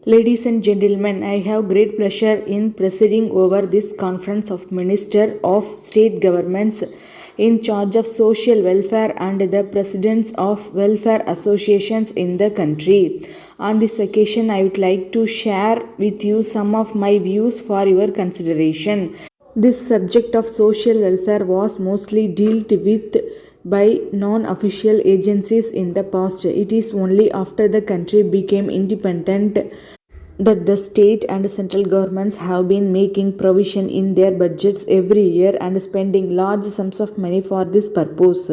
Ladies and gentlemen, I have great pleasure in presiding over this conference of Minister of State Governments in charge of social welfare and the presidents of welfare associations in the country. On this occasion, I would like to share with you some of my views for your consideration. This subject of social welfare was mostly dealt with by non-official agencies in the past. It is only after the country became independent that the state and central governments have been making provision in their budgets every year and spending large sums of money for this purpose.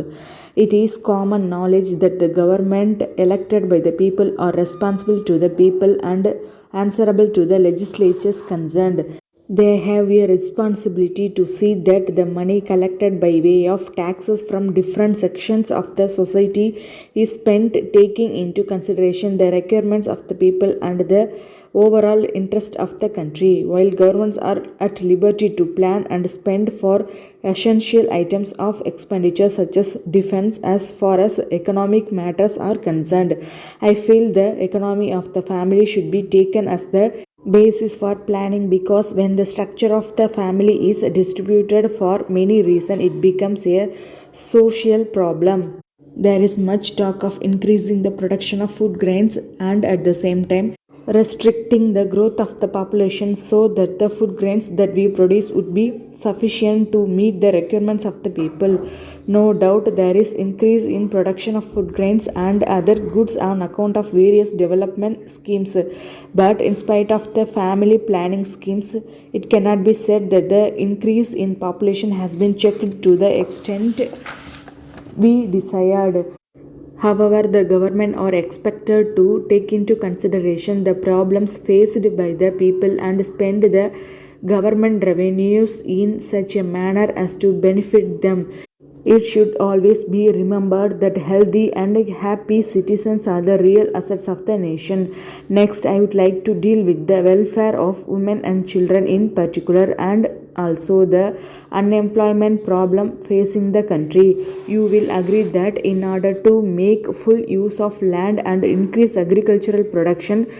It is common knowledge that the government elected by the people are responsible to the people and answerable to the legislatures concerned. They have a responsibility to see that the money collected by way of taxes from different sections of the society is spent taking into consideration the requirements of the people and the overall interest of the country. While governments are at liberty to plan and spend for essential items of expenditure such as defense, as far as economic matters are concerned, I feel the economy of the family should be taken as the basis for planning, because when the structure of the family is distributed for many reasons, it becomes a social problem. There is much talk of increasing the production of food grains and at the same time restricting the growth of the population so that the food grains that we produce would be sufficient to meet the requirements of the people. No doubt there is increase in production of food grains and other goods on account of various development schemes, but in spite of the family planning schemes, it cannot be said that the increase in population has been checked to the extent we desired. However, the government are expected to take into consideration the problems faced by the people and spend the government revenues in such a manner as to benefit them. It should always be remembered that healthy and happy citizens are the real assets of the nation. Next, I would like to deal with the welfare of women and children in particular, and also the unemployment problem facing the country. You will agree that in order to make full use of land and increase agricultural production,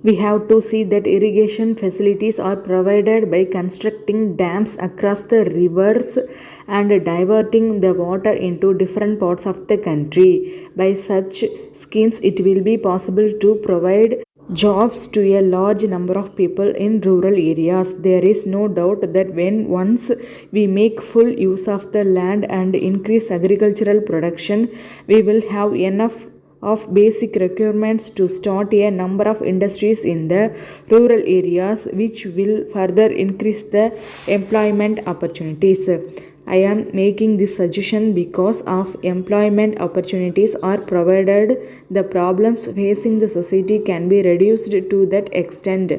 we have to see that irrigation facilities are provided by constructing dams across the rivers and diverting the water into different parts of the country. By such schemes, it will be possible to provide jobs to a large number of people in rural areas. There is no doubt that when once we make full use of the land and increase agricultural production, we will have enough of basic requirements to start a number of industries in the rural areas, which will further increase the employment opportunities. I am making this suggestion because of employment opportunities are provided, the problems facing the society can be reduced to that extent.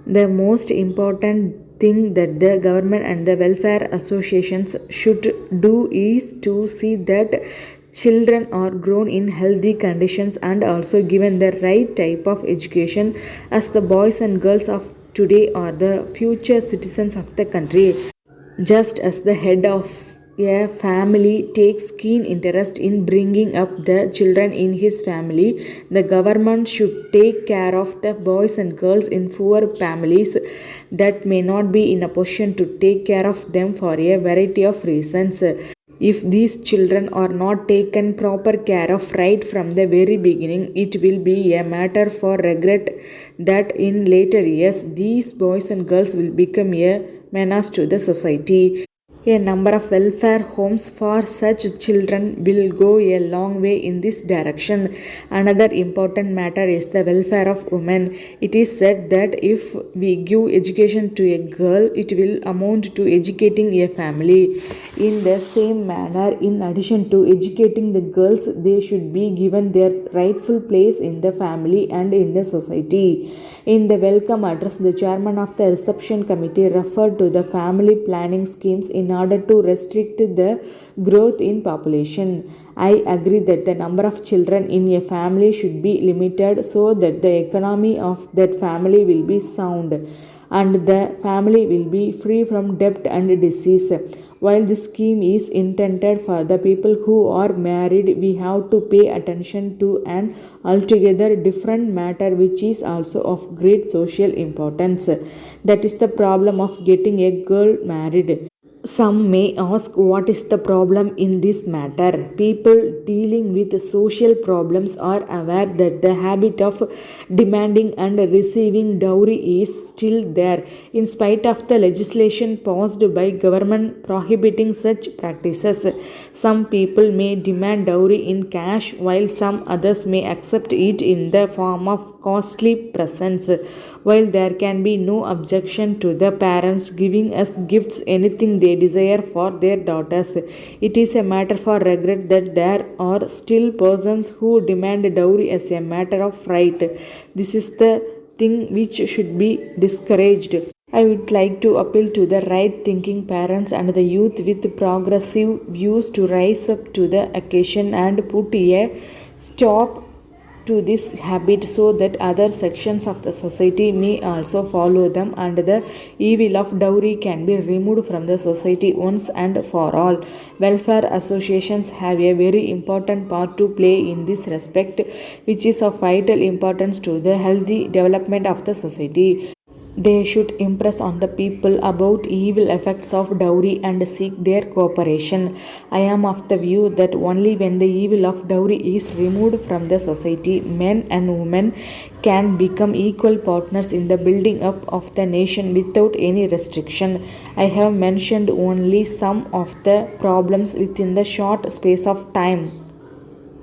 The most important thing that the government and the welfare associations should do is to see that children are grown in healthy conditions and also given the right type of education, as the boys and girls of today are the future citizens of the country. Just as the head of a family takes keen interest in bringing up the children in his family, the government should take care of the boys and girls in poor families that may not be in a position to take care of them for a variety of reasons. If these children are not taken proper care of right from the very beginning, it will be a matter for regret that in later years these boys and girls will become a menace to the society. A number of welfare homes for such children will go a long way in this direction. Another important matter is the welfare of women. It is said that if we give education to a girl, it will amount to educating a family. In the same manner, in addition to educating the girls, they should be given their rightful place in the family and in the society. In the welcome address, the chairman of the reception committee referred to the family planning schemes in order to restrict the growth in population. I agree that the number of children in a family should be limited so that the economy of that family will be sound and the family will be free from debt and disease. While this scheme is intended for the people who are married, we have to pay attention to an altogether different matter which is also of great social importance. That is the problem of getting a girl married. Some may ask what is the problem in this matter. People dealing with social problems are aware that the habit of demanding and receiving dowry is still there in spite of the legislation passed by government prohibiting such practices. Some people may demand dowry in cash while some others may accept it in the form of costly presents. While there can be no objection to the parents giving us gifts anything they desire for their daughters, it is a matter for regret that there are still persons who demand dowry as a matter of right. This is the thing which should be discouraged. I would like to appeal to the right thinking parents and the youth with progressive views to rise up to the occasion and put a stop to this habit so that other sections of the society may also follow them and the evil of dowry can be removed from the society once and for all. Welfare associations have a very important part to play in this respect, which is of vital importance to the healthy development of the society. They should impress on the people about evil effects of dowry and seek their cooperation. I am of the view that only when the evil of dowry is removed from the society, men and women can become equal partners in the building up of the nation without any restriction. I have mentioned only some of the problems within the short space of time.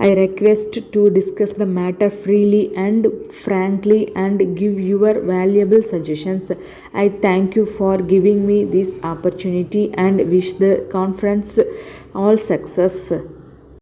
I request to discuss the matter freely and frankly and give your valuable suggestions. I thank you for giving me this opportunity and wish the conference all success.